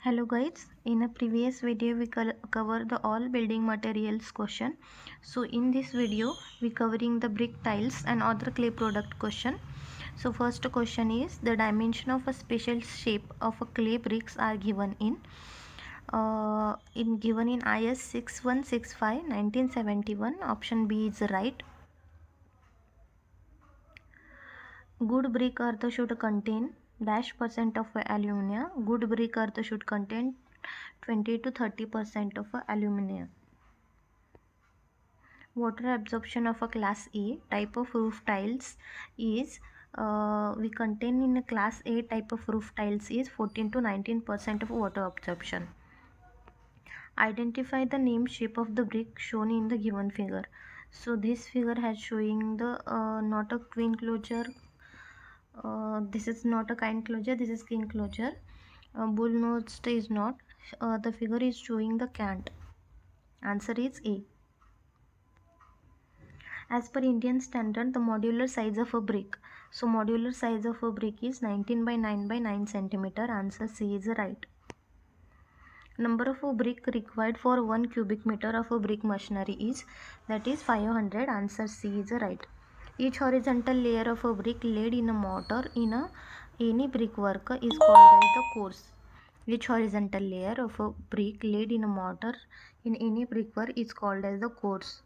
Hello guys, in a previous video we cover the all building materials question. So in this video we covering the brick tiles and other clay product question. So first question is the dimension of a special shape of a clay bricks are given in IS 6165 1971. Option B is right. Good brick earth should contain dash percent of alumina. Good brick earth should contain 20 to 30% of alumina. Water absorption of a class A type of roof tiles is we contain in a class A type of roof tiles is 14 to 19% of water absorption. Identify the name shape of the brick shown in the given figure. So this figure has showing the not a queen closure. This is not a kind closure, this is king closure. Bull nose is not. The figure is showing the cant. Answer is A. As per Indian standard, the modular size of a brick. So modular size of a brick is 19 by 9 by 9 centimeter. Answer C is right. Number of a brick required for 1 cubic meter of a brick machinery is, that is 500. Answer C is right. Each horizontal layer of a brick laid in a mortar in any brickwork is called as the course. Each horizontal layer of a brick laid in a mortar in any brickwork is called as the course.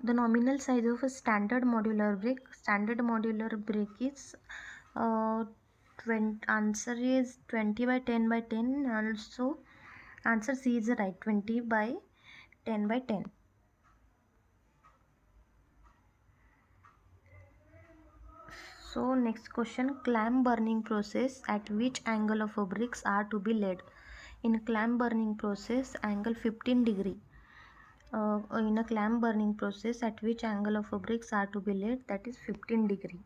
The nominal size of a standard modular brick. Standard modular brick is answer is 20 by 10 by 10. Also answer C is right, 20 by 10 by 10. So next question, clamp burning process, at which angle of a bricks are to be laid? In clamp burning process, angle 15 degree. In a clamp burning process, at which angle of a bricks are to be laid, that is 15 degree.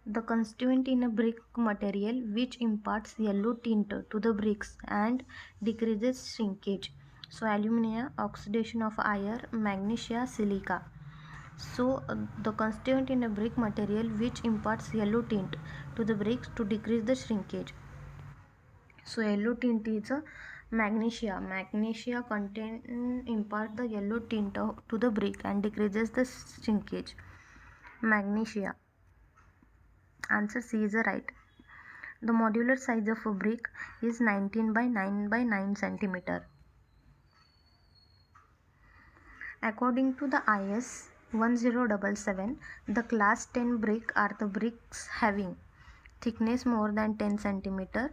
The constituent in a brick material which imparts yellow tint to the bricks and decreases shrinkage. So alumina, oxidation of iron, magnesia, silica. So the constituent in a brick material which imparts yellow tint to the bricks to decrease the shrinkage. So yellow tint is a magnesia. Magnesia contain impart the yellow tint to the brick and decreases the shrinkage. Magnesia. Answer C is right. The modular size of a brick is 19 by 9 by 9 centimeter. According to the IS 1077, the class 10 brick are the bricks having thickness more than 10 centimeter.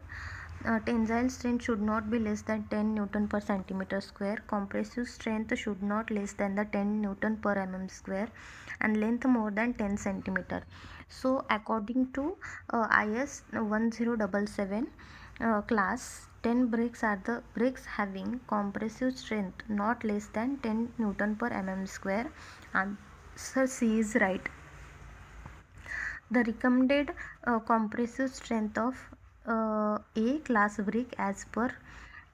Tensile strength should not be less than 10 Newton per centimeter square. Compressive strength should not less than the 10 Newton per mm square, and length more than 10 centimeter. So according to IS 1077, class 10 bricks are the bricks having compressive strength not less than 10 Newton per mm square. Answer C is right. The recommended compressive strength of A class brick as per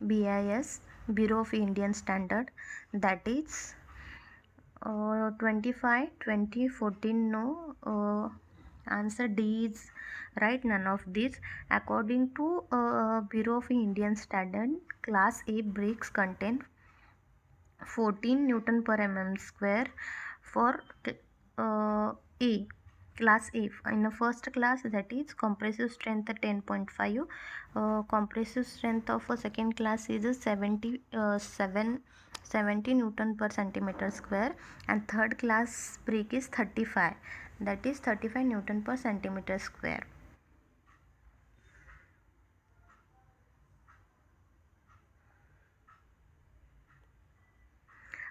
BIS, Bureau of Indian Standard, that is 25 20 14. No. Answer D is right, none of these. According to Bureau of Indian Standard, class A bricks contain 14 Newton per mm square for A class A. In the first class, that is compressive strength 10.5. Compressive strength of a second class is 70 Newton per centimeter square, and third class brick is 35, that is 35 Newton per centimeter square.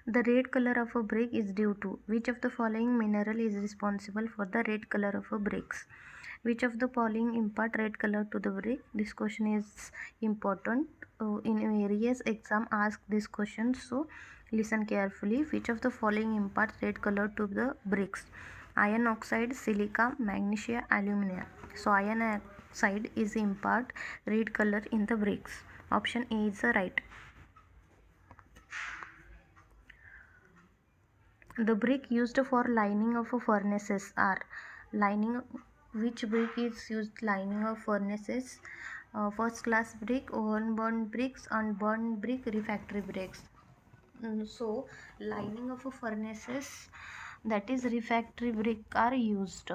The red color of a brick is due to which of the following mineral is responsible for the red color of a bricks? Which of the following impart red color to the brick? This question is important. In various exam ask this question, so listen carefully. Which of the following impart red color to the bricks? Iron oxide, silica, magnesia, alumina. So iron oxide is impart red color in the bricks. Option A is the right. The brick used for lining of furnaces are lining. Which brick is used lining of furnaces? first class brick, oven burnt bricks, unburned brick, refractory bricks. So lining of a furnaces, that is refractory brick, are used.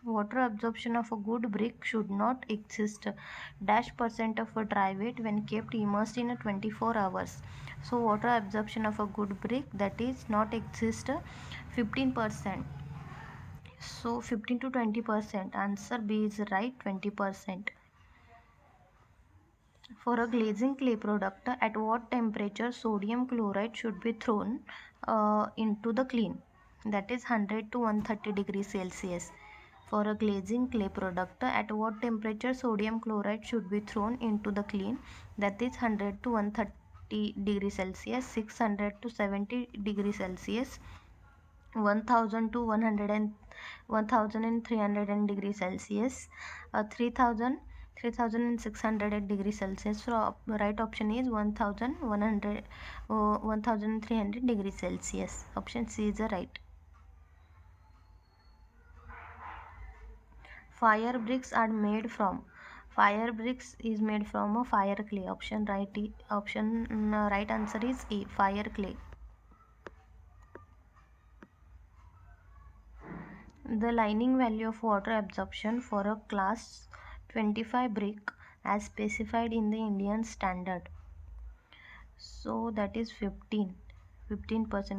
Water absorption of a good brick should not exceed -% of a dry weight when kept immersed in a 24 hours. So water absorption of a good brick, that is not exist 15%. So 15 to 20%. Answer B is right, 20%. For a glazing clay product, at what temperature sodium chloride should be thrown into the clean? That is 100 to 130 degrees Celsius. For a glazing clay product, at what temperature sodium chloride should be thrown into the clean? That is 100 to 130 degrees Celsius, 600 to 70 degrees Celsius, 1000 to 100 and 1300 degrees Celsius, 3000 3600 degrees Celsius. So right option is 1100 1300 degrees Celsius. Option C is the right. Fire bricks are made from. Fire bricks is made from a fire clay. Right answer is A, fire clay. The lining value of water absorption for a class 25 brick as specified in the Indian standard. So that is 15%.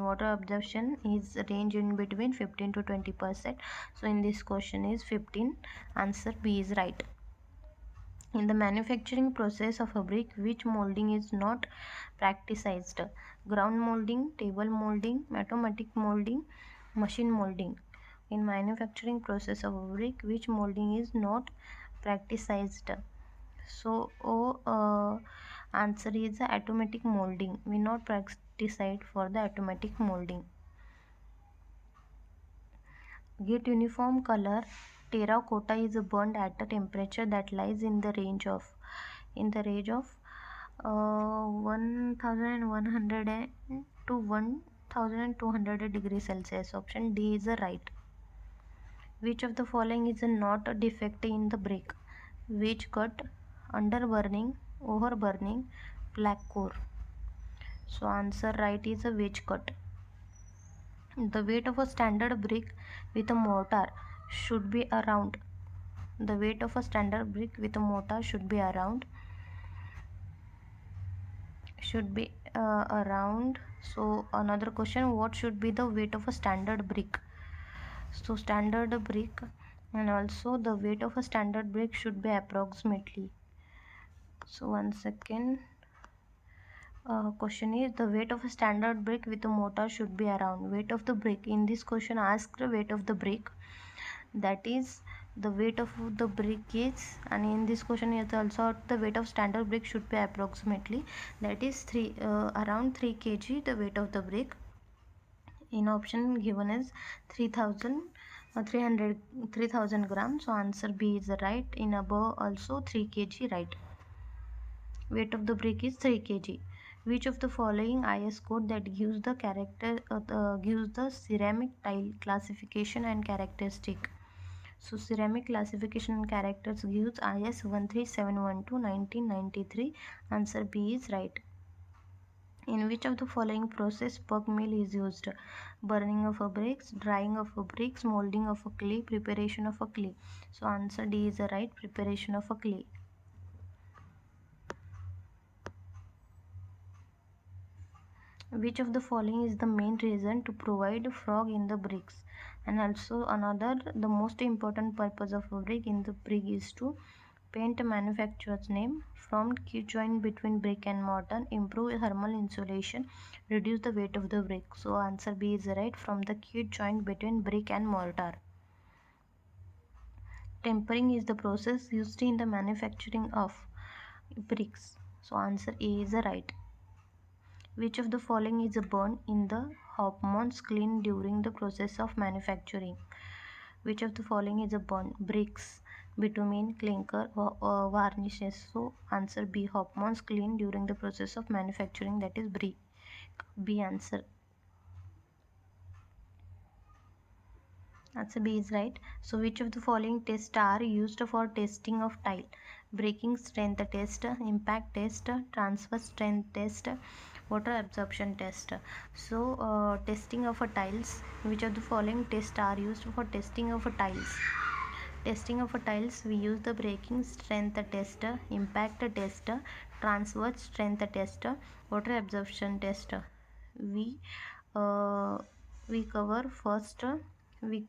Water absorption is range in between 15 to 20%. So in this question is 15. Answer B is right. In the manufacturing process of a brick, which molding is not practiced? Ground molding, table molding, automatic molding, machine molding. In manufacturing process of a brick, which molding is not practiced? So answer is the automatic molding. We not practiced for the automatic molding. Get uniform color. Terracotta is burned at a temperature that lies in the range of 1100 to 1200 degrees Celsius. Option D is the right. Which of the following is not a defect in the brick? Wedge cut, under burning, over burning, black core. So answer right is a wedge cut. The weight of a standard brick with a mortar should be around. The weight of a standard brick with a mortar should be around. So another question, what should be the weight of a standard brick? So standard brick, and also the weight of a standard brick should be approximately. So one second. Question is, the weight of a standard brick with a mortar should be around. Weight of the brick. In this question asked the weight of the brick. That is the weight of the brick is, and in this question is also the weight of standard brick should be approximately, that is around 3 kg the weight of the brick. In option given is 3000 grams. So answer B is right. In above also 3 kg right. Weight of the brick is 3 kg. Which of the following IS code that gives the ceramic tile classification and characteristic? So ceramic classification and characters gives IS 13712 1993. Answer B is right. In which of the following process pug mill is used? Burning of a bricks, drying of a bricks, molding of a clay, preparation of a clay. So answer D is the right, preparation of a clay. Which of the following is the main reason to provide frog in the bricks? And also another, the most important purpose of a brick in the brick is to paint a manufacturer's name, form key joint between brick and mortar, improve thermal insulation, reduce the weight of the brick. So answer B is right, from the key joint between brick and mortar. Tempering is the process used in the manufacturing of bricks. So answer A is the right. Which of the following is burned in the Hofmann's kiln during the process of manufacturing? Which of the following is burned? Bricks, bitumen, clinker, or varnishes. So answer B, Hofmann's kiln during the process of manufacturing, that is brick. B answer. Answer B is right. So which of the following tests are used for testing of tile? breaking strength test, impact test, transfer strength test, water absorption test. So testing of a tiles, which of the following tests are used for testing of a tiles? Testing of tiles, we use the breaking strength test, impact test, transverse strength test, water absorption test. We uh, we cover first, we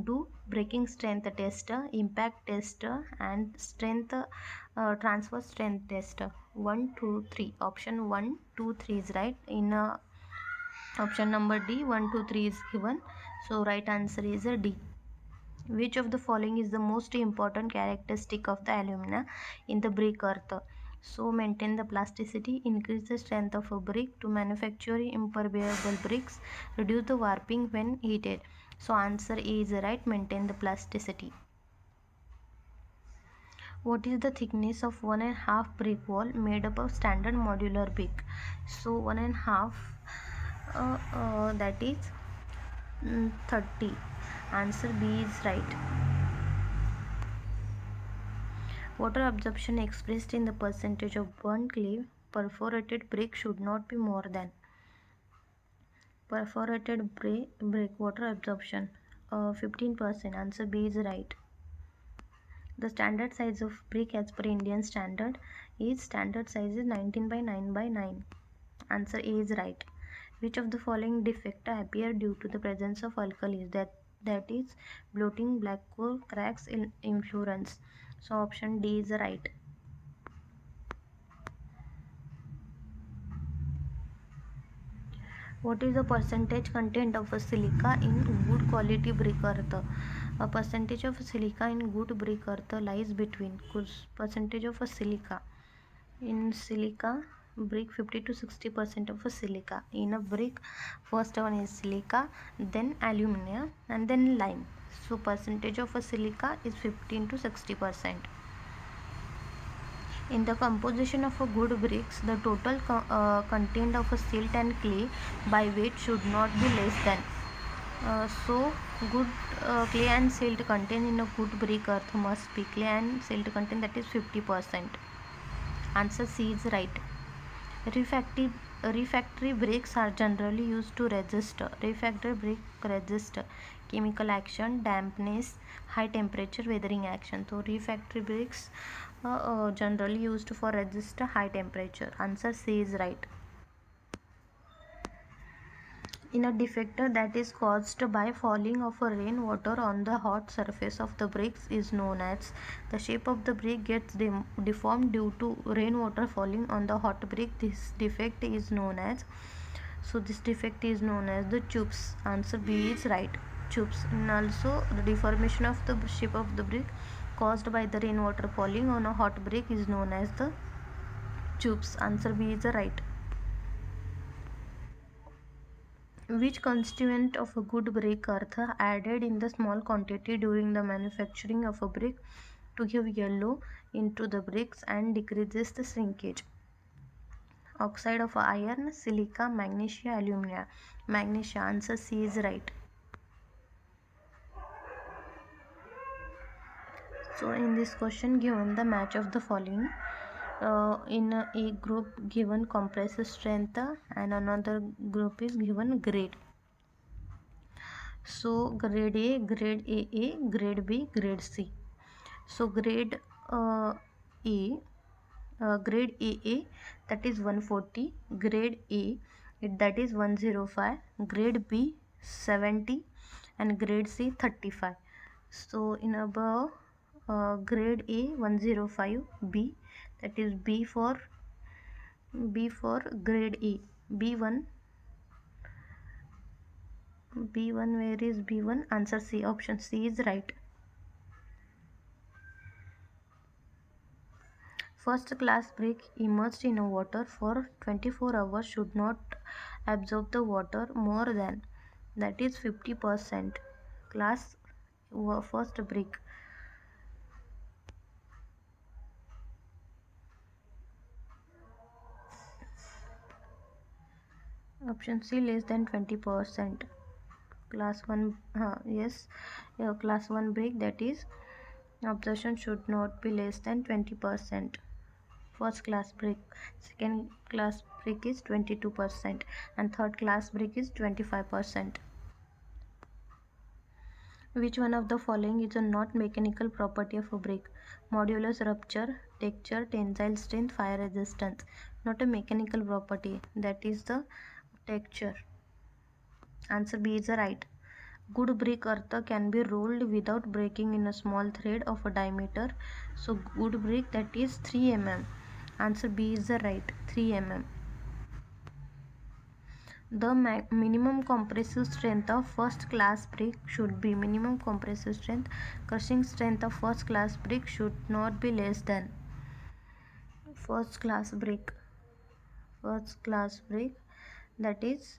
do breaking strength test, impact test, and strength transfer strength test. 1 2 3, option 1 2 3 is right. In option number D, 1 2 3 is given, so right answer is D. Which of the following is the most important characteristic of the alumina in the brick earth? So maintain the plasticity, increase the strength of a brick to manufacture impermeable bricks, reduce the warping when heated. So answer A is right, maintain the plasticity. What is the thickness of 1.5 brick wall made up of standard modular brick? So 1.5 that is 30. Answer B is right. Water absorption expressed in the percentage of burnt clay perforated brick should not be more than. Perforated brick water absorption 15%. Answer B is right. The standard size of brick as per Indian standard standard size is 19 by 9 by 9. Answer A is right. Which of the following defect appear due to the presence of alkalis? That is bloating, black core, cracks, influence. So option D is right. What is the percentage content of a silica in good quality brick earth? A percentage of silica in good brick earth lies between percentage of a silica in silica brick 50 to 60% of a silica in a brick. First one is silica, then alumina, and then lime. So percentage of a silica is 15 to 60%. In the composition of a good bricks, the total content of a silt and clay by weight should not be less than. So good clay and silt content in a good brick earth must be clay and silt content that is 50%. Answer C is right. Refractory bricks are generally used to resist. Refractory brick resist chemical action, dampness, high temperature, weathering action. So refractory bricks generally used for resist high temperature. Answer C is right. In a defect that is caused by falling of a rainwater on the hot surface of the bricks is known as. The shape of the brick gets deformed due to rainwater falling on the hot brick. This defect is known as. So this defect is known as the tubes. Answer B is right. Tubes. And also the deformation of the shape of the brick caused by the rainwater falling on a hot brick is known as the tubes. Answer B is right. Which constituent of a good brick earth added in the small quantity during the manufacturing of a brick to give yellow into the bricks and decreases the shrinkage? Oxide of iron, silica, magnesia, alumina. Magnesia. Answer C is right. So in this question given the match of the following. In a group given compressive strength and another group is given grade. So grade A, grade AA, grade B, grade C. So grade A, grade AA that is 140, grade A that is 105, grade B 70, and grade C 35. So in above grade A 105, B that is B for grade A, B1, where is B1? Answer C, option C is right. First class brick immersed in water for 24 hours should not absorb the water more than, that is 50%. Class first brick. Option C, less than 20%. Class 1 yes, class 1 brick that is Absorption should not be less than 20%. First class brick, second class brick is 22%, and third class brick is 25%. Which one of the following is a not mechanical property of a brick? Modulus, rupture, texture, tensile strength, fire resistance. Not a mechanical property, that is the texture. Answer B is the right. Good brick earth can be rolled without breaking in a small thread of a diameter. So good brick, that is 3 mm. Answer B is the right, 3 mm. The minimum compressive strength of first class brick should be minimum compressive strength. Crushing strength of first class brick should not be less than first class brick. First class brick, that is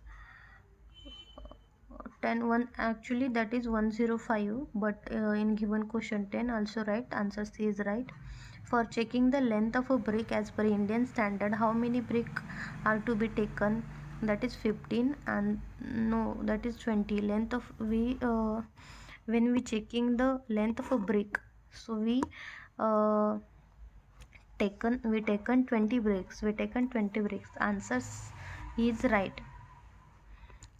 1 actually that is 105, but in given question 10 also right. Answer C is right. For checking the length of a brick as per Indian standard, how many brick are to be taken? That is 15, and no, that is 20. Length of when we checking the length of a brick, so we taken 20 bricks. We taken 20 bricks. Answer is right.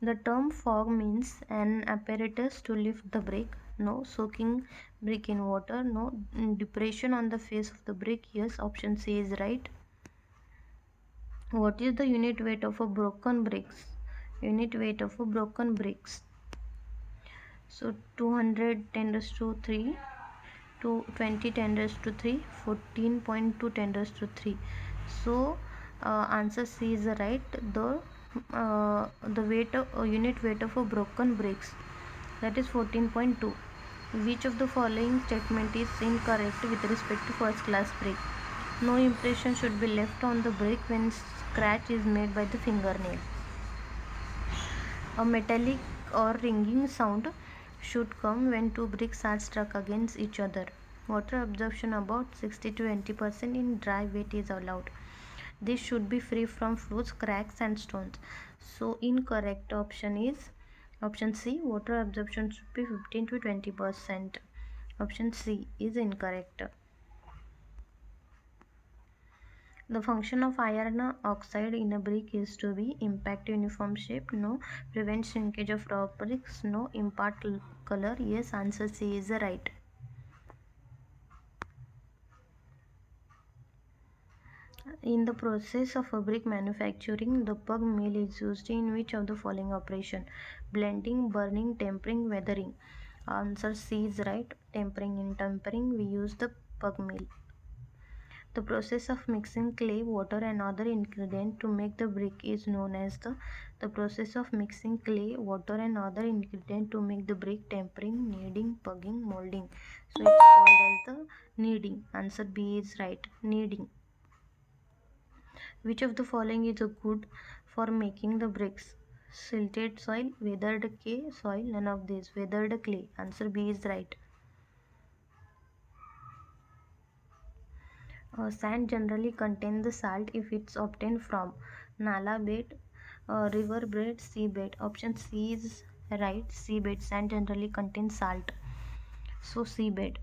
The term fog means an apparatus to lift the brick. No. Soaking brick in water. No. Depression on the face of the brick. Yes. Option C is right. What is the unit weight of a broken bricks? Unit weight of a broken bricks. So 200 10 raised to 3, 20 10 raised to 3, 14.2 10 raised to 3. So answer C is right. The weight of unit weight of a broken bricks, that is 14.2. Which of the following statement is incorrect with respect to first class brick? No impression should be left on the brick when scratch is made by the fingernail. A metallic or ringing sound should come when two bricks are struck against each other. Water absorption about 60 to 80% in dry wet is allowed. This should be free from flues, cracks and stones. So incorrect option is option C. Water absorption should be 15 to 20%. Option C is incorrect. The function of iron oxide in a brick is to be impact uniform shape. No. Prevent shrinkage of raw bricks. No. Impart color. Yes. Answer C is right. In the process of fabric manufacturing, the pug mill is used in which of the following operation? Blending, burning, tempering, weathering. Answer C is right. Tempering. In tempering, we use the pug mill. The process of mixing clay, water and other ingredient to make the brick is known as the process of mixing clay, water and other ingredient to make the brick. Tempering, kneading, pugging, molding. So it's called as the kneading. Answer B is right. Kneading. Which of the following is good for making the bricks? Silted soil, weathered clay soil, none of these. Weathered clay. Answer B is right. Sand generally contains the salt if it's obtained from nala bed, river bed, sea bed. Option C is right. Sea bed. Sand generally contains salt. So sea bed.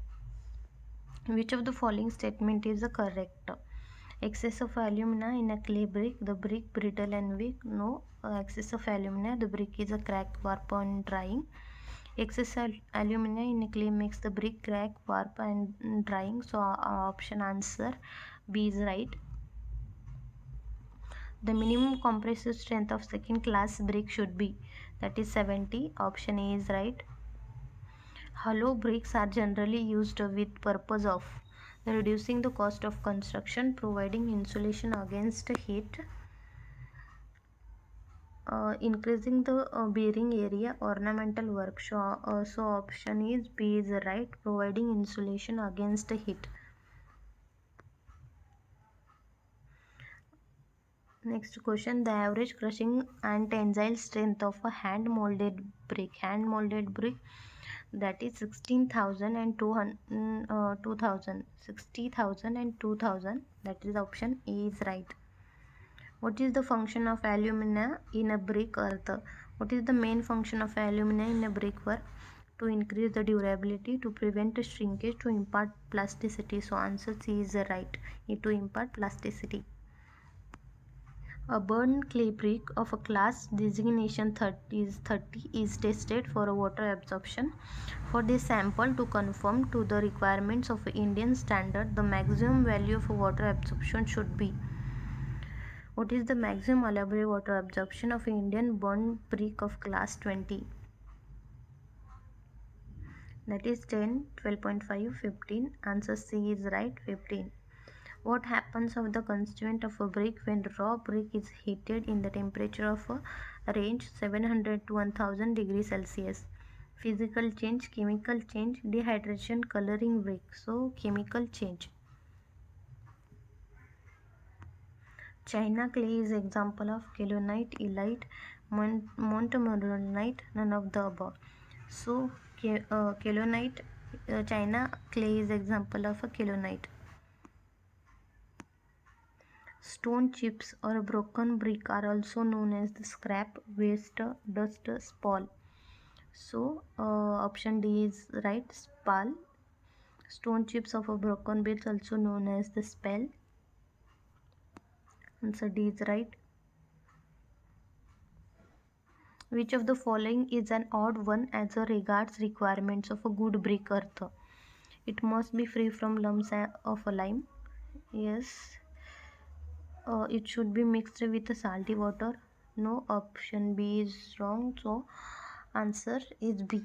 Which of the following statement is the correct? Excess of alumina in a clay brick, the brick brittle and weak. No. Excess of alumina, the brick is a crack, warp on drying. Excess alumina in a clay makes the brick crack, warp and drying. So option answer B is right. The minimum compressive strength of second class brick should be, that is 70. Option A is right. Hollow bricks are generally used with purpose of reducing the cost of construction, providing insulation against heat, increasing the bearing area, ornamental work. So option is B is right. Providing insulation against heat. Next question. The average crushing and tensile strength of a hand molded brick. Hand molded brick, that is 16,000 and 2,000. 60,000 and 2,000. That is option A is right. What is the function of alumina in a brick earth? What is the main function of alumina in a brick work? to increase the durability, to prevent shrinkage, to impart plasticity. So answer C is right, to impart plasticity. A burnt clay brick of a class designation 30 is tested for water absorption. For this sample to conform to the requirements of Indian standard, the maximum value of water absorption should be. What is the maximum allowable water absorption of Indian burnt brick of class 20? That is 10, 12.5, 15. Answer C is right, 15. What happens of the constituent of a brick when raw brick is heated in the temperature of a range 700 to 1000 degrees Celsius? Physical change, chemical change, dehydration, coloring brick. So chemical change. China clay is example of keylonite, illite, montmorillonite, none of the above. So keylonite, China clay is example of a keylonite. Stone chips or broken brick are also known as the scrap, waste, dust, spall. So option D is right, spall. Stone chips of a broken brick also known as the spell. Answer D is right. Which of the following is an odd one as regards requirements of a good brick earth? It must be free from lumps of a lime. Yes. It should be mixed with salty water. No, option B is wrong. So answer is B.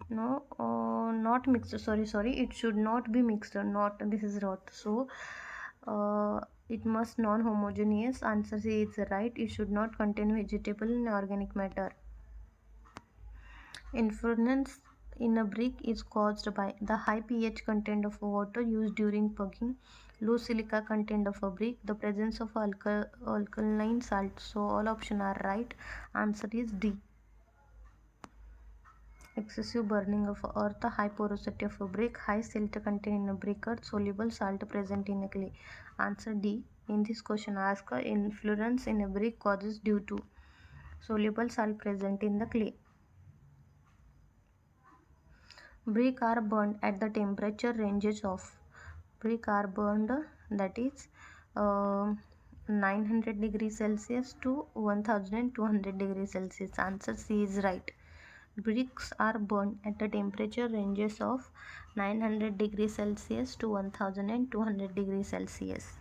No, not mixed. Sorry. It should not be mixed. Not, this is not. So it must non-homogeneous. Answer C is right. It should not contain vegetable and organic matter. Influence in a brick is caused by the high pH content of water used during pugging, low silica content of a brick, the presence of alkaline salt. So all options are right. Answer is D. Excessive burning of earth, high porosity of a brick, high silt content in a brick earth, soluble salt present in a clay. Answer D. In this question ask influence in a brick causes due to soluble salt present in the clay. Brick are burned at the temperature ranges of that is 900 degrees Celsius to 1200 degrees Celsius. Answer C is right. Bricks are burned at the temperature ranges of 900 degrees Celsius to 1200 degrees Celsius.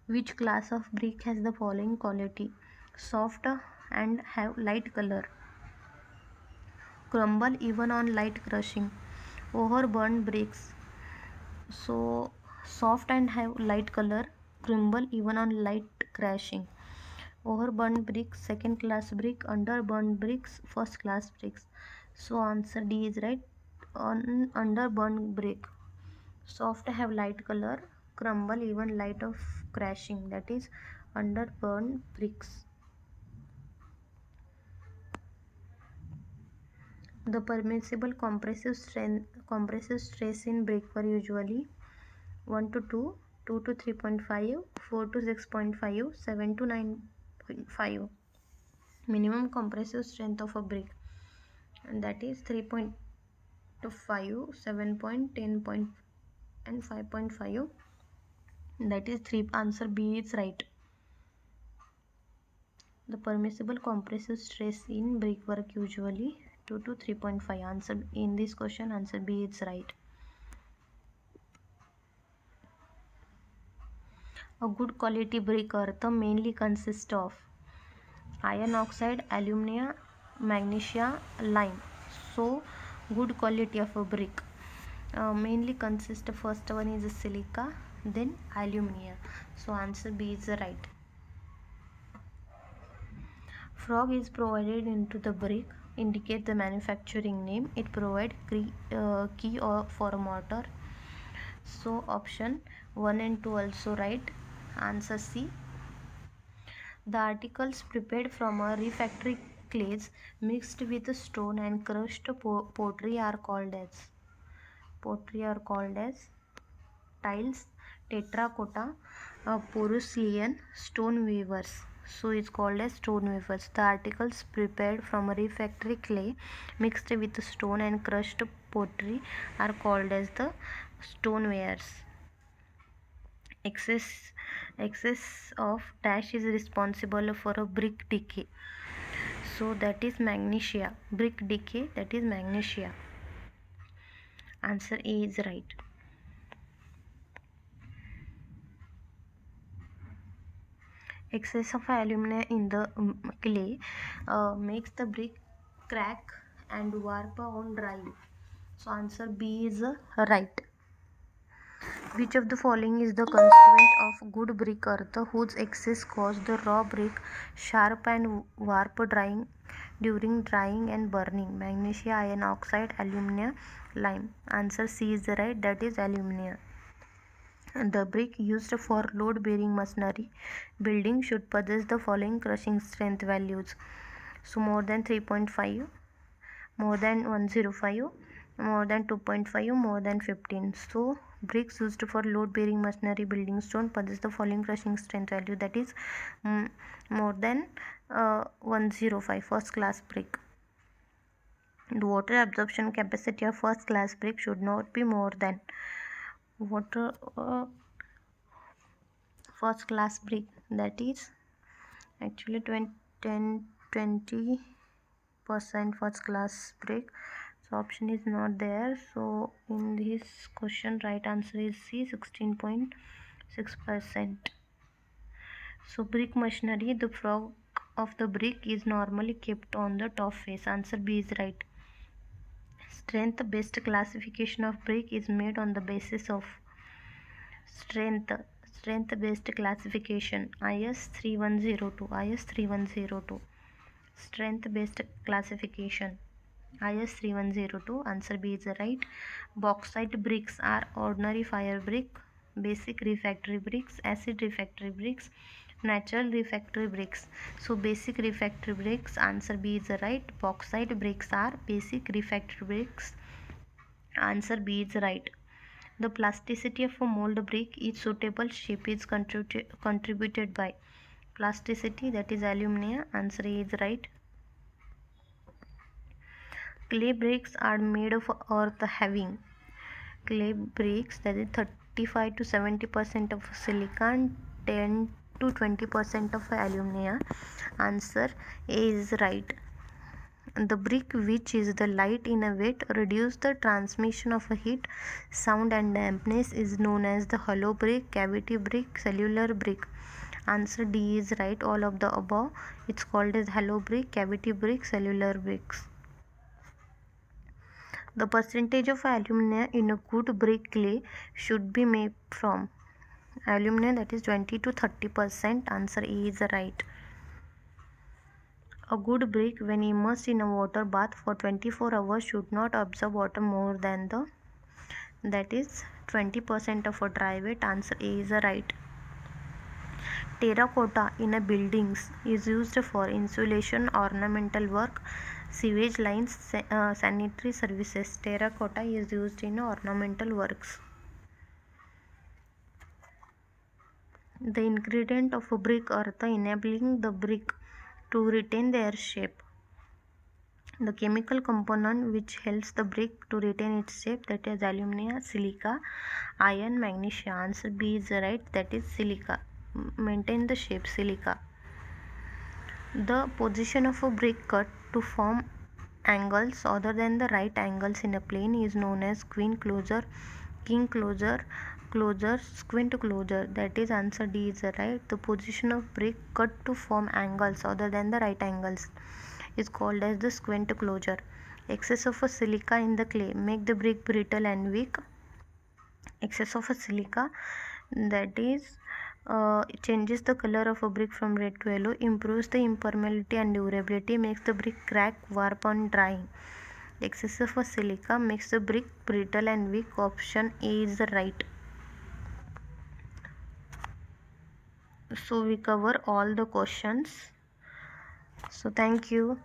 Which class of brick has the following quality? Soft and have light color. Crumble even on light crushing. Overburned bricks. So soft and have light color, crumble even on light crashing. Overburned bricks, second class brick. Underburned bricks, first class bricks. So answer D is right. On underburned brick, soft have light color, crumble even light of crashing, that is underburned bricks. The permissible compressive stress in brick were usually 1 to 2, 2 to 3.5, 4 to 6.5, 7 to 9.5. Minimum compressive strength of a brick, and that is 3.5, 7.10 and 5.5. That is 3. Answer B is right. The permissible compressive stress in brickwork usually 2 to 3.5. Answer in this question, answer B is right. A good quality brick earth mainly consists of iron oxide, alumina, magnesia, lime. So good quality of a brick mainly consists, first one is silica, then alumina. So answer B is right. Frog is provided into the brick, indicate the manufacturing name. It provides key or for a mortar. So option 1 and 2 also right. Answer C. The articles prepared from a refractory clays mixed with stone and crushed pottery are called as tiles, terracotta, porcelain, stone weavers. so it's called as stone wafers. The articles prepared from a refractory clay mixed with stone and crushed pottery are called as the stonewares. Excess of dash is responsible for a brick decay, so that is magnesia. Brick decay, that is magnesia. Answer A is right. Excess of alumina in the clay makes the brick crack and warp on drying. So answer B is right. Which of the following is the constituent of good brick earth whose excess cause the raw brick sharp and warp drying during drying and burning? Magnesia, iron oxide, alumina, lime. Answer C is right, that is alumina. The brick used for load-bearing masonry building should possess the following crushing strength values. So more than 3.5, more than 105, more than 2.5, more than 15. So bricks used for load-bearing masonry buildings don't possess the following crushing strength value, that is more than 105, first class brick. The water absorption capacity of first class brick should not be more than water first class brick, that is actually 20% first class brick. So option is not there. So in this question right answer is C, 16.6%. So brick machinery, the frog of the brick is normally kept on the top face. Answer B is right. Strength based classification of brick is made on the basis of strength based classification IS 3102 strength based classification IS 3102. Answer B is right. Bauxite bricks are ordinary fire brick, basic refractory bricks, acid refractory bricks, natural refractory bricks. So basic refractory bricks, answer B is right. Bauxite bricks are basic refractory bricks. Answer B is right. The plasticity of a mold brick is suitable shape is contributed by plasticity, that is alumina. Answer A is right. Clay bricks are made of earth having clay bricks, that is 35 to 70% of silicon, 10 to 20% of alumina. Answer A is right. The brick which is the light in a wet reduce the transmission of heat, sound and dampness is known as the hollow brick, cavity brick, cellular brick. Answer D is right, all of the above. It's called as hollow brick, cavity brick, cellular bricks. The percentage of alumina in a good brick clay should be made from alumina, that is 20 to 30%. Answer A is right. A good brick when immersed in a water bath for 24 hours should not absorb water more than that is 20% of a dry weight. Answer A is right. Terracotta in a buildings is used for insulation, ornamental work, sewage lines, sanitary services. Terracotta is used in ornamental works. The ingredient of a brick earth enabling the brick to retain their shape. The chemical component which helps the brick to retain its shape, that is alumina, silica, iron, magnesia. Answer B is right, that is silica. Maintain the shape, silica. The position of a brick cut to form angles other than the right angles in a plane is known as queen closure, king closure, closure, squint closure. That is answer D is right. The position of brick cut to form angles other than the right angles is called as the squint closure. Excess of a silica in the clay make the brick brittle and weak. Excess of a silica, that is it changes the color of a brick from red to yellow, improves the impermeability and durability, makes the brick crack, warp on drying. Excess of a silica makes the brick brittle and weak. Option A is the right. So we cover all the questions. So thank you.